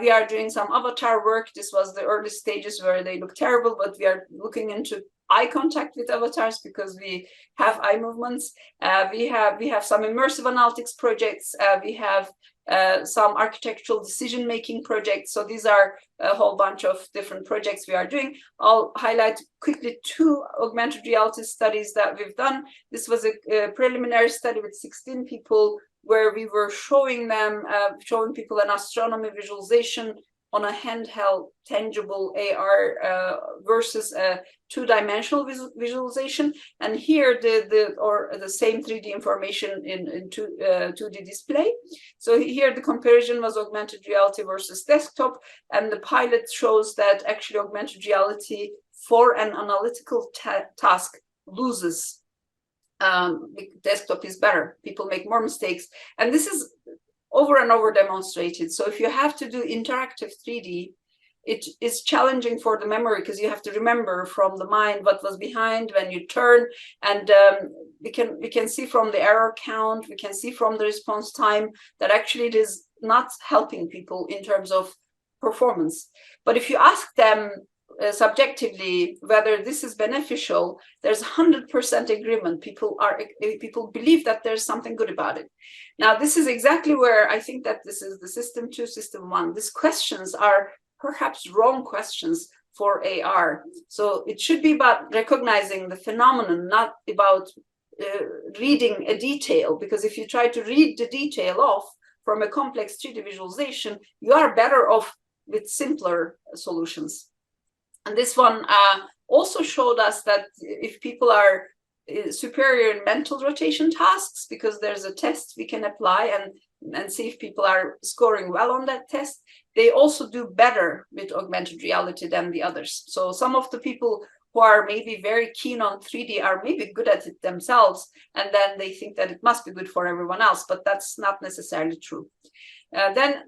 We are doing some avatar work. This was the early stages where they look terrible, but we are looking into eye contact with avatars because we have eye movements. We have some immersive analytics projects. We have some architectural decision-making projects. So these are a whole bunch of different projects we are doing. I'll highlight quickly 2 augmented reality studies that we've done. This was a preliminary study with 16 people where we were showing people an astronomy visualization on a handheld tangible AR versus a 2-dimensional visualization. And here the same 3D information in 2D display. So here the comparison was augmented reality versus desktop, and the pilot shows that actually augmented reality for an analytical task loses. Desktop is better. People make more mistakes, and this is over and over demonstrated. So if you have to do interactive 3D, it is challenging for the memory because you have to remember from the mind what was behind when you turn. And we can see from the error count, we can see from the response time that actually it is not helping people in terms of performance. But if you ask them subjectively whether this is beneficial, there's 100% agreement. People believe that there's something good about it. Now, this is exactly where I think that this is the system 2, system 1. These questions are perhaps wrong questions for AR. So it should be about recognizing the phenomenon, not about reading a detail, because if you try to read the detail off from a complex 3D visualization, you are better off with simpler solutions. And this one also showed us that if people are superior in mental rotation tasks, because there's a test we can apply and see if people are scoring well on that test, they also do better with augmented reality than the others. So some of the people who are maybe very keen on 3D are maybe good at it themselves, and then they think that it must be good for everyone else, but that's not necessarily true. Then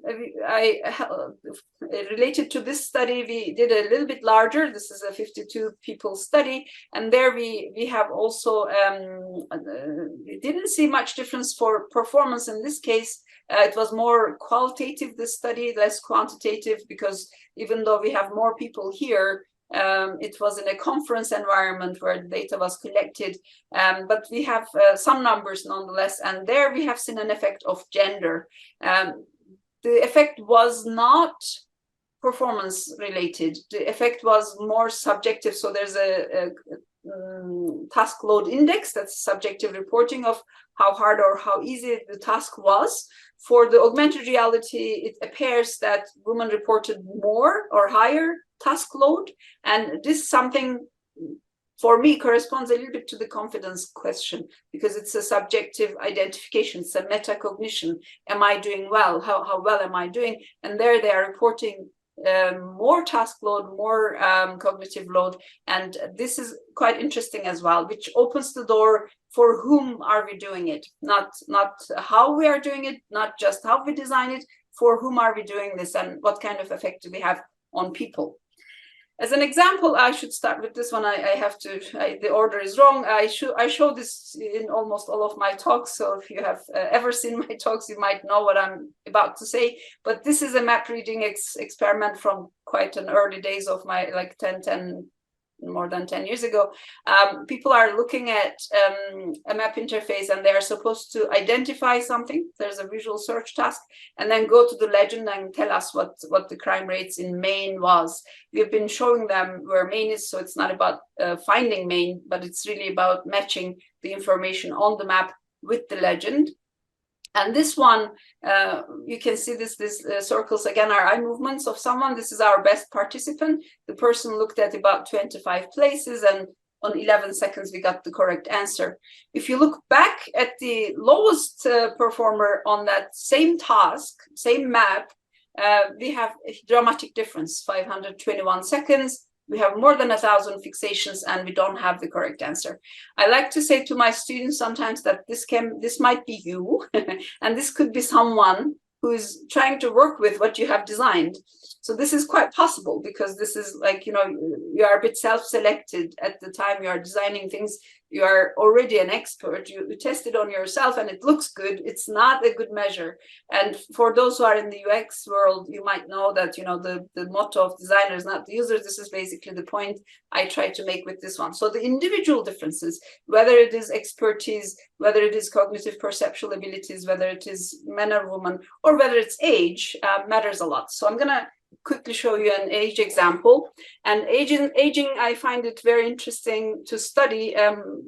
related to this study, we did a little bit larger. This is a 52 people study, and there we have also we didn't see much difference for performance in this case. It was more qualitative, this study, less quantitative, because even though we have more people here, it was in a conference environment where the data was collected, but we have some numbers nonetheless, and there we have seen an effect of gender. The effect was not performance related. The effect was more subjective. So there's a task load index, that's subjective reporting of how hard or how easy the task was. For the augmented reality, it appears that women reported more or higher task load, and this is something for me corresponds a little bit to the confidence question, because it's a subjective identification, it's a metacognition. Am I doing well? How well am I doing? And there they are reporting more task load, more cognitive load, and this is quite interesting as well, which opens the door for whom are we doing it, not how we are doing it, not just how we design it, for whom are we doing this, and what kind of effect do we have on people. As an example, I should start with this one. The order is wrong. I show this in almost all of my talks. So if you have ever seen my talks, you might know what I'm about to say. But this is a map reading experiment from quite an early days of my, like more than 10 years ago. People are looking at a map interface, and they are supposed to identify something. There's a visual search task, and then go to the legend and tell us what the crime rates in Maine was. We've been showing them where Maine is, so it's not about finding Maine, but it's really about matching the information on the map with the legend. And this one, you can see these circles again are eye movements of someone. This is our best participant. The person looked at about 25 places, and on 11 seconds, we got the correct answer. If you look back at the lowest performer on that same task, same map, we have a dramatic difference, 521 seconds. We have more than 1,000 fixations, and we don't have the correct answer. I like to say to my students sometimes that this might be you, and this could be someone who is trying to work with what you have designed. So this is quite possible, because this is like, you know, you are a bit self-selected at the time you are designing things. You are already an expert. You test it on yourself and it looks good. It's not a good measure. And for those who are in the UX world, you might know that, you know, the motto of designer is not the user. This is basically the point I try to make with this one. So the individual differences, whether it is expertise, whether it is cognitive perceptual abilities, whether it is man or woman, or whether it's age, matters a lot. So I'm going to quickly show you an age example. And aging, I find it very interesting to study,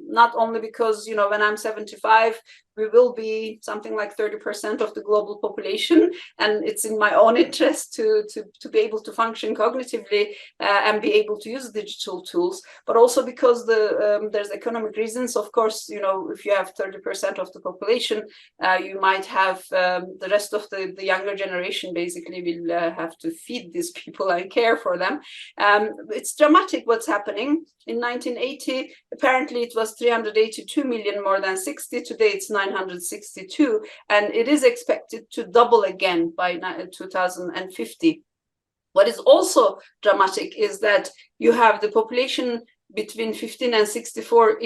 not only because, you know, when I'm 75, we will be something like 30% of the global population, and it's in my own interest to be able to function cognitively and be able to use digital tools, but also because there's economic reasons. Of course, you know, if you have 30% of the population, you might have the rest of the younger generation basically will have to feed these people and care for them. It's dramatic what's happening. In 1980, apparently it was 382 million more than 60. Today it's 962, and it is expected to double again by 2050. What is also dramatic is that you have the population between 15 and 64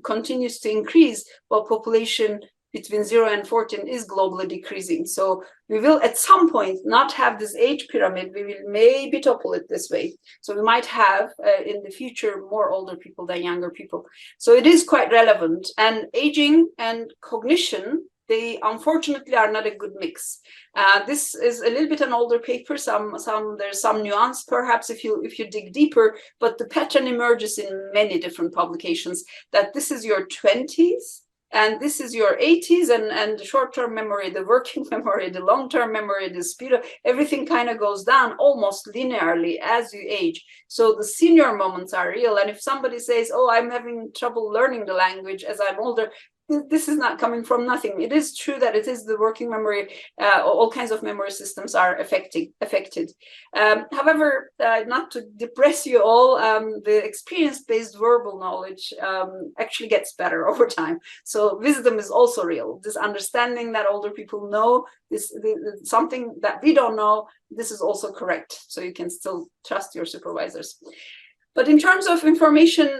continues to increase, while population between 0 and 14 is globally decreasing. So we will at some point not have this age pyramid. We will maybe topple it this way. So we might have in the future more older people than younger people. So it is quite relevant. And aging and cognition, they unfortunately are not a good mix. This is a little bit an older paper. There's some nuance perhaps if you dig deeper, but the pattern emerges in many different publications that this is your 20s. And this is your 80s, and the short-term memory, the working memory, the long-term memory, the speed of everything kind of goes down almost linearly as you age. So the senior moments are real. And if somebody says, oh, I'm having trouble learning the language as I'm older, this is not coming from nothing. It is true that it is the working memory, all kinds of memory systems are affected. However, not to depress you all, the experience-based verbal knowledge actually gets better over time. So wisdom is also real. This understanding that older people know, something that we don't know, this is also correct. So you can still trust your supervisors. But in terms of information,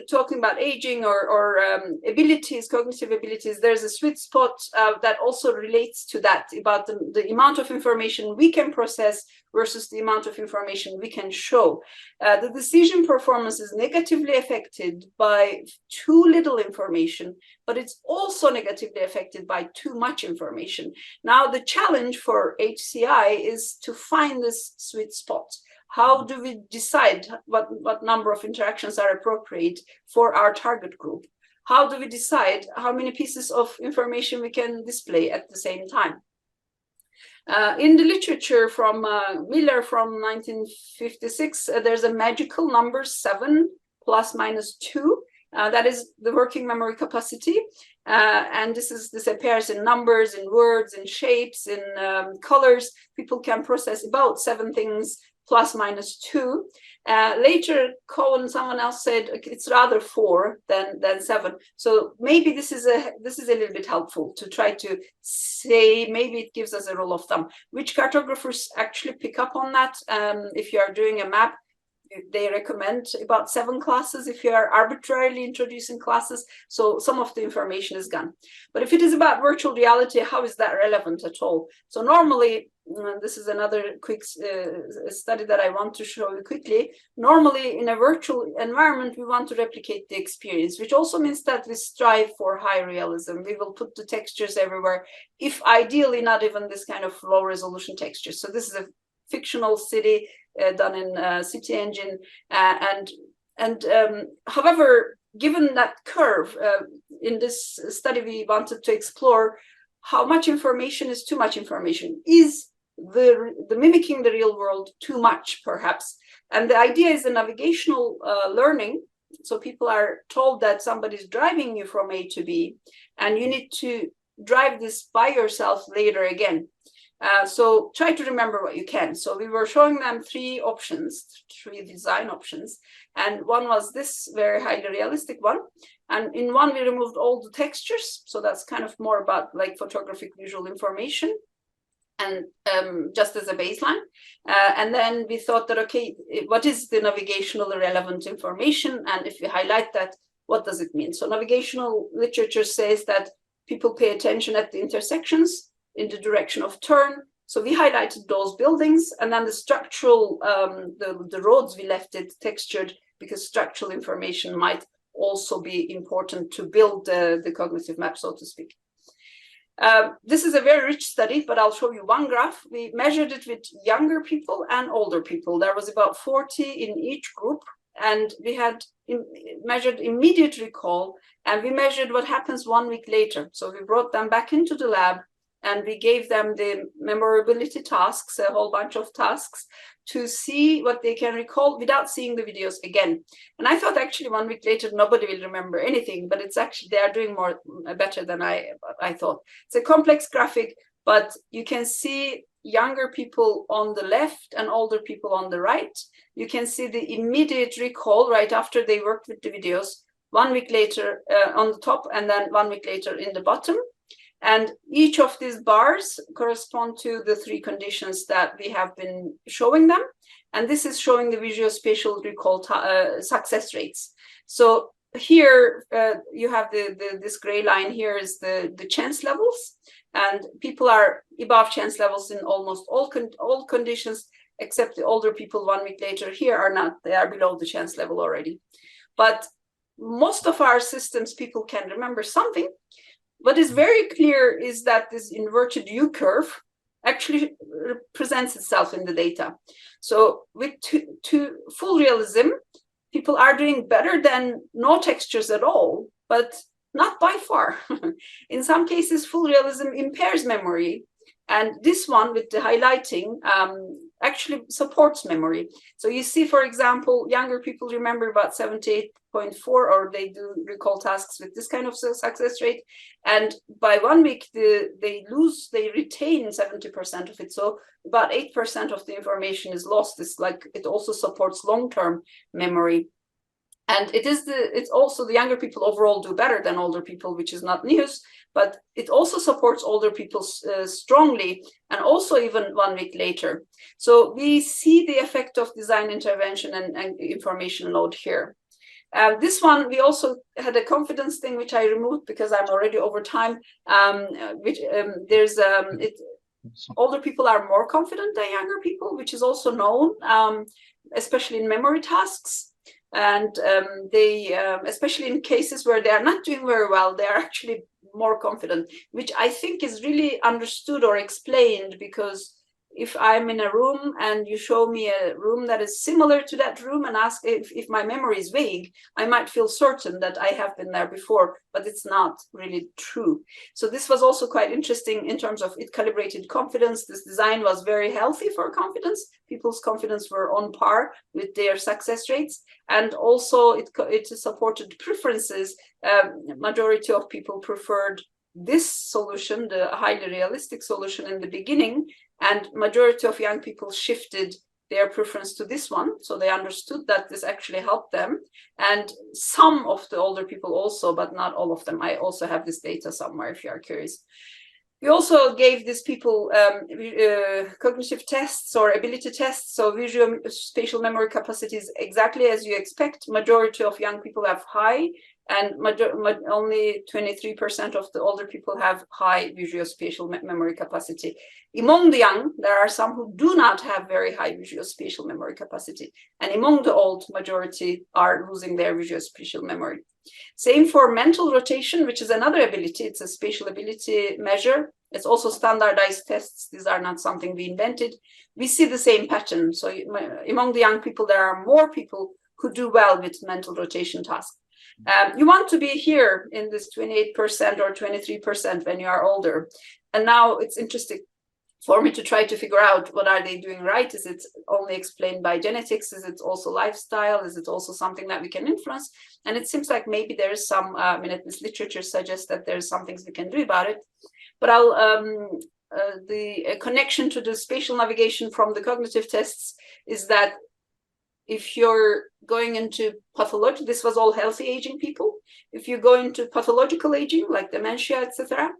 talking about aging or abilities, cognitive abilities, there's a sweet spot that also relates to that, about the amount of information we can process versus the amount of information we can show. The decision performance is negatively affected by too little information, but it's also negatively affected by too much information. Now, the challenge for HCI is to find this sweet spot. How do we decide what number of interactions are appropriate for our target group? How do we decide how many pieces of information we can display at the same time? In the literature from Miller from 1956, there's a magical number 7 ± 2. That is the working memory capacity. And this appears in numbers, in words, in shapes, in colors. People can process about 7 things ± 2. Later, Cohen, someone else said it's rather 4 than 7. So maybe this is a little bit helpful to try to say, maybe it gives us a rule of thumb. Which cartographers actually pick up on that? If you are doing a map, they recommend about 7 classes if you are arbitrarily introducing classes. So some of the information is gone. But if it is about virtual reality, how is that relevant at all? So normally, this is another quick study that I want to show you quickly. Normally, in a virtual environment, we want to replicate the experience, which also means that we strive for high realism. We will put the textures everywhere, if ideally not even this kind of low resolution textures. So this is a fictional city done in City Engine, however, given that curve, in this study we wanted to explore how much information is too much information? Is the mimicking the real world too much, perhaps? And the idea is the navigational learning. So people are told that somebody's driving you from A to B, and you need to drive this by yourself later again. So try to remember what you can. So we were showing them three design options. And one was this very highly realistic one. And in one, we removed all the textures. So that's kind of more about like photographic visual information, and just as a baseline. And then we thought that, okay, what is the navigational relevant information? And if we highlight that, what does it mean? So navigational literature says that people pay attention at the intersections in the direction of turn. So we highlighted those buildings, and then the structural, the roads, we left it textured because structural information might also be important to build the cognitive map, so to speak. This is a very rich study, but I'll show you one graph. We measured it with younger people and older people. There was about 40 in each group, and we had measured immediate recall, and we measured what happens 1 week later. So we brought them back into the lab, and we gave them the memorability tasks, a whole bunch of tasks, to see what they can recall without seeing the videos again. And I thought actually 1 week later, nobody will remember anything, but it's actually, they are doing better than I thought. It's a complex graphic, but you can see younger people on the left and older people on the right. You can see the immediate recall right after they worked with the videos, 1 week later on the top, and then 1 week later in the bottom. And each of these bars correspond to the three conditions that we have been showing them. And this is showing the visual-spatial recall success rates. So here you have this gray line here is the chance levels. And people are above chance levels in almost all conditions, except the older people 1 week later here are not. They are below the chance level already. But most of our systems, people can remember something. What is very clear is that this inverted U curve actually presents itself in the data. So with to full realism, people are doing better than no textures at all, but not by far. In some cases, full realism impairs memory. And this one with the highlighting actually supports memory. So you see, for example, younger people remember about 78.4, or they do recall tasks with this kind of success rate. And by 1 week, they retain 70% of it. So about 8% of the information is lost. It's like, it also supports long-term memory. And it's also the younger people overall do better than older people, which is not news, but it also supports older people strongly, and also even 1 week later. So we see the effect of design intervention and information load here. This one, we also had a confidence thing, which I removed because I'm already over time. Older people are more confident than younger people, which is also known, especially in memory tasks. And especially in cases where they are not doing very well, they are actually more confident, which I think is really understood or explained, because if I'm in a room and you show me a room that is similar to that room and ask if my memory is vague, I might feel certain that I have been there before, but it's not really true. So this was also quite interesting in terms of it calibrated confidence. This design was very healthy for confidence. People's confidence were on par with their success rates. And also it supported preferences. Majority of people preferred this solution, the highly realistic solution in the beginning, and majority of young people shifted their preference to this one. So they understood that this actually helped them. And some of the older people also, but not all of them. I also have this data somewhere if you are curious. We also gave these people cognitive tests or ability tests. So visual spatial memory capacities, exactly as you expect. Majority of young people have high, and only 23% of the older people have high visual spatial memory capacity. Among the young, there are some who do not have very high visual spatial memory capacity. And among the old, majority are losing their visual spatial memory. Same for mental rotation, which is another ability. It's a spatial ability measure. It's also standardized tests. These are not something we invented. We see the same pattern. So among the young people, there are more people who do well with mental rotation tasks. You want to be here in this 28% or 23% when you are older. And now it's interesting for me to try to figure out what are they doing right. Is it only explained by genetics? Is it also lifestyle? Is it also something that we can influence? And it seems like maybe there is some, this literature suggests that there's some things we can do about it. But the connection to the spatial navigation from the cognitive tests is that if you're going into pathology, this was all healthy aging people. If you go into pathological aging, like dementia, etc.,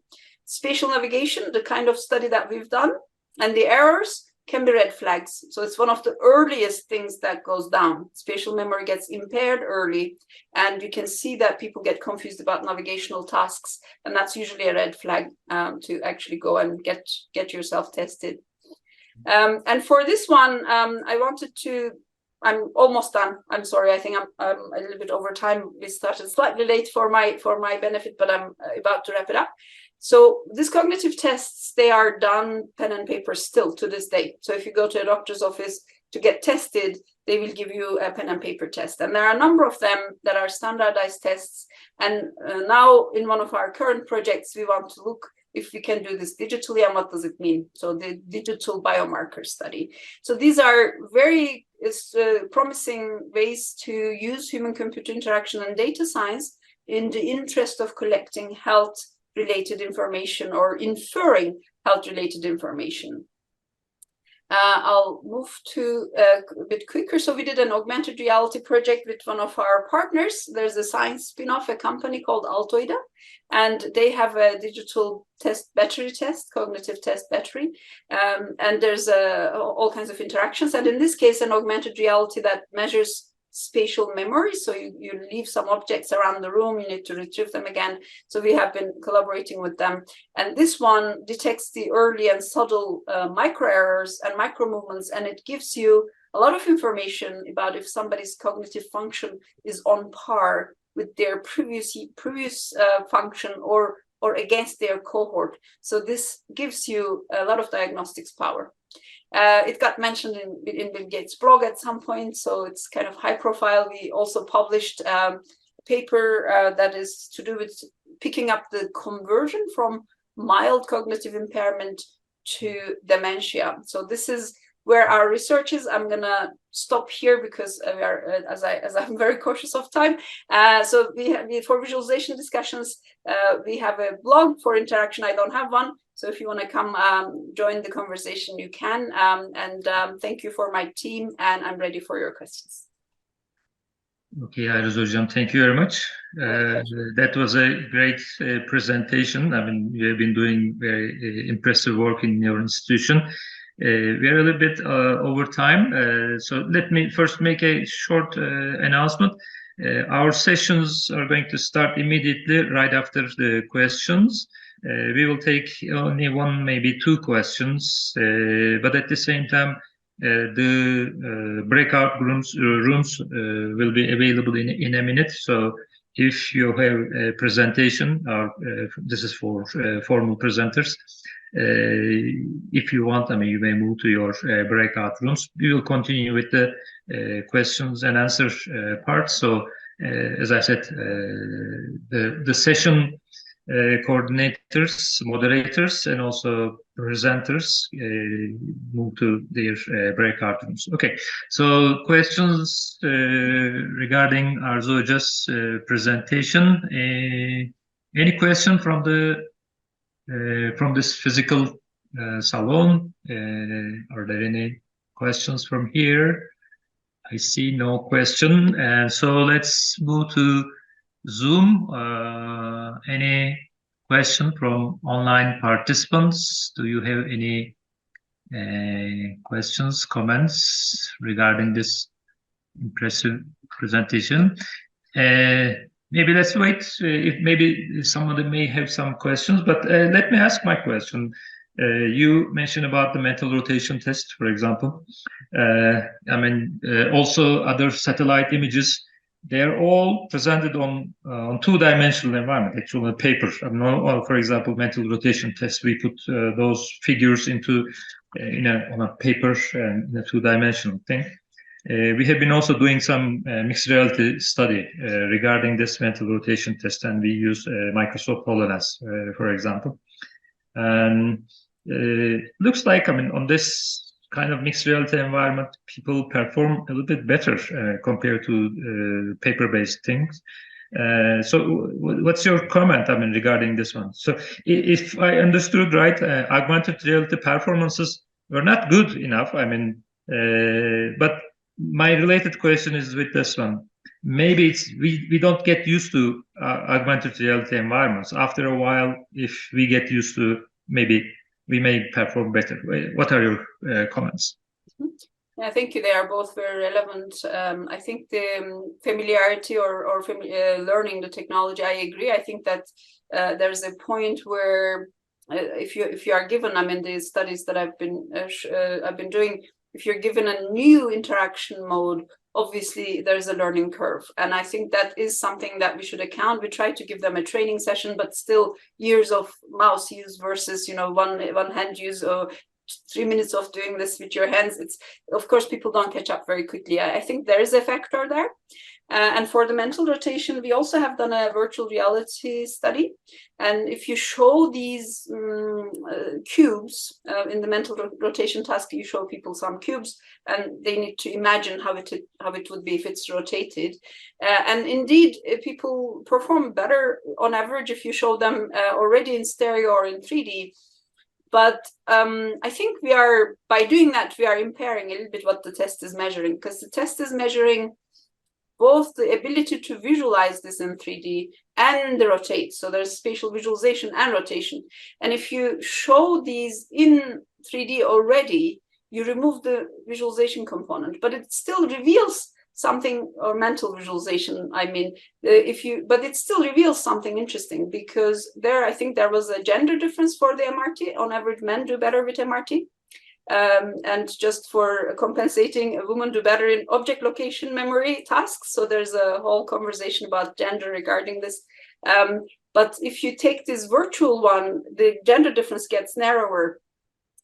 spatial navigation, the kind of study that we've done, and the errors can be red flags. So it's one of the earliest things that goes down. Spatial memory gets impaired early, and you can see that people get confused about navigational tasks, and that's usually a red flag to actually go and get yourself tested. And for this one, I wanted to, I'm almost done. I'm sorry, I think I'm a little bit over time. We started slightly late for my benefit, but I'm about to wrap it up. So these cognitive tests, they are done pen and paper still to this day. So if you go to a doctor's office to get tested, they will give you a pen and paper test. And there are a number of them that are standardized tests. And now in one of our current projects, we want to look if we can do this digitally and what does it mean. So the digital biomarker study. So these are very promising ways to use human-computer interaction and data science in the interest of collecting health-related information or inferring health-related information. I'll move to a bit quicker. So we did an augmented reality project with one of our partners. There's a science spin-off, a company called Altoida, and they have a digital test, battery test, cognitive test battery. And there's all kinds of interactions. And in this case, an augmented reality that measures spatial memory. So you leave some objects around the room, you need to retrieve them again. So we have been collaborating with them. And this one detects the early and subtle micro errors and micro movements, and it gives you a lot of information about if somebody's cognitive function is on par with their previous function or against their cohort. So this gives you a lot of diagnostics power. It got mentioned in Bill Gates' blog at some point, so it's kind of high profile. We also published a paper that is to do with picking up the conversion from mild cognitive impairment to dementia. So this is where our research is. I'm gonna stop here because we are, as I'm very cautious of time. So for visualization discussions, we have a blog. For interaction, I don't have one. So if you want to come join the conversation, you can. Thank you for my team, and I'm ready for your questions. Okay, Arzu Hocam, thank you very much. That was a great presentation. I mean, you have been doing very impressive work in your institution. We are a little bit over time, so let me first make a short announcement. Our sessions are going to start immediately right after the questions. We will take only one, maybe two questions, but at the same time, the breakout rooms will be available in a minute. So if you have a presentation, this is for formal presenters, if you want, I mean, you may move to your breakout rooms. We will continue with the questions and answer part. So as I said, the session coordinators, moderators, and also presenters move to their breakout rooms. Okay, so questions regarding Arzu Hoca's presentation. Any question from this physical salon? Are there any questions from here? I see no question, and so let's move to Zoom. Any question from online participants? Do you have any questions, comments regarding this impressive presentation? Maybe let's wait. If maybe somebody may have some questions, but let me ask my question. You mentioned about the mental rotation test, for example. I mean, also other satellite images. They're all presented on two-dimensional environment, actually on paper. I know, for example, mental rotation test, we put those figures into on a paper and in a two-dimensional thing. we have been also doing some mixed reality study regarding this mental rotation test, and we use Microsoft HoloLens, for example. And looks like, I mean, on this kind of mixed reality environment, people perform a little bit better compared to paper-based things. So what's your comment, I mean, regarding this one? So if I understood right, augmented reality performances were not good enough. I mean, but my related question is with this one. Maybe it's we don't get used to augmented reality environments. After a while, if we get used to, maybe we may perform better. What are your comments? Yeah, thank you. They are both very relevant. I think the familiarity or learning the technology, I agree. I think that there's a point where if you are given, I mean, the studies that I've been doing, if you're given a new interaction mode, obviously there's a learning curve. And I think that is something that we should account. We try to give them a training session, but still years of mouse use versus, one hand use or 3 minutes of doing this with your hands. It's, of course, people don't catch up very quickly. I think there is a factor there. And for the mental rotation, we also have done a virtual reality study. And if you show these cubes in the mental rotation task, you show people some cubes and they need to imagine how it would be if it's rotated. And indeed, people perform better on average if you show them already in stereo or in 3D. But I think by doing that, we are impairing a little bit what the test is measuring, because the test is measuring both the ability to visualize this in 3D and the rotate. So there's spatial visualization and rotation. And if you show these in 3D already, you remove the visualization component, but it still reveals something, or mental visualization, I mean, but it still reveals something interesting, because I think there was a gender difference for the MRT. On average, men do better with MRT. And just for compensating, a woman do better in object location memory tasks. So there's a whole conversation about gender regarding this. But if you take this virtual one, the gender difference gets narrower.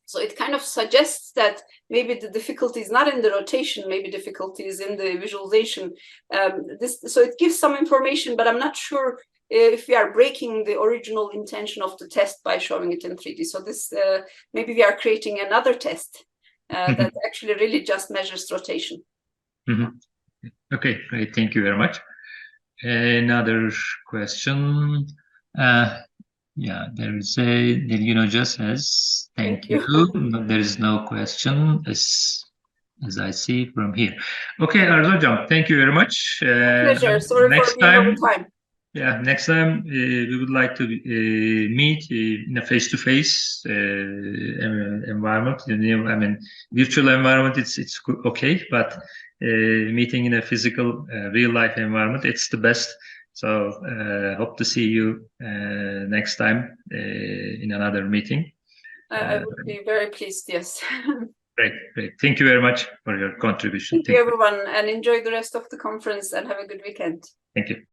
So it kind of suggests that maybe the difficulty is not in the rotation, maybe difficulty is in the visualization. So it gives some information, but I'm not sure if we are breaking the original intention of the test by showing it in 3D. So this maybe we are creating another test that actually really just measures rotation. Okay, great. Thank you very much. Another question. Yeah, there is just says, thank you. No, there is no question as I see from here. Okay, Arzu Hocam, thank you very much. Pleasure. Sorry for being over time. Yeah, next time we would like to meet in a face-to-face environment. I mean, virtual environment, it's okay, but meeting in a physical, real-life environment, it's the best. So hope to see you next time in another meeting. I would be very pleased, yes. Great. Thank you very much for your contribution. Thank you, everyone, and enjoy the rest of the conference and have a good weekend. Thank you.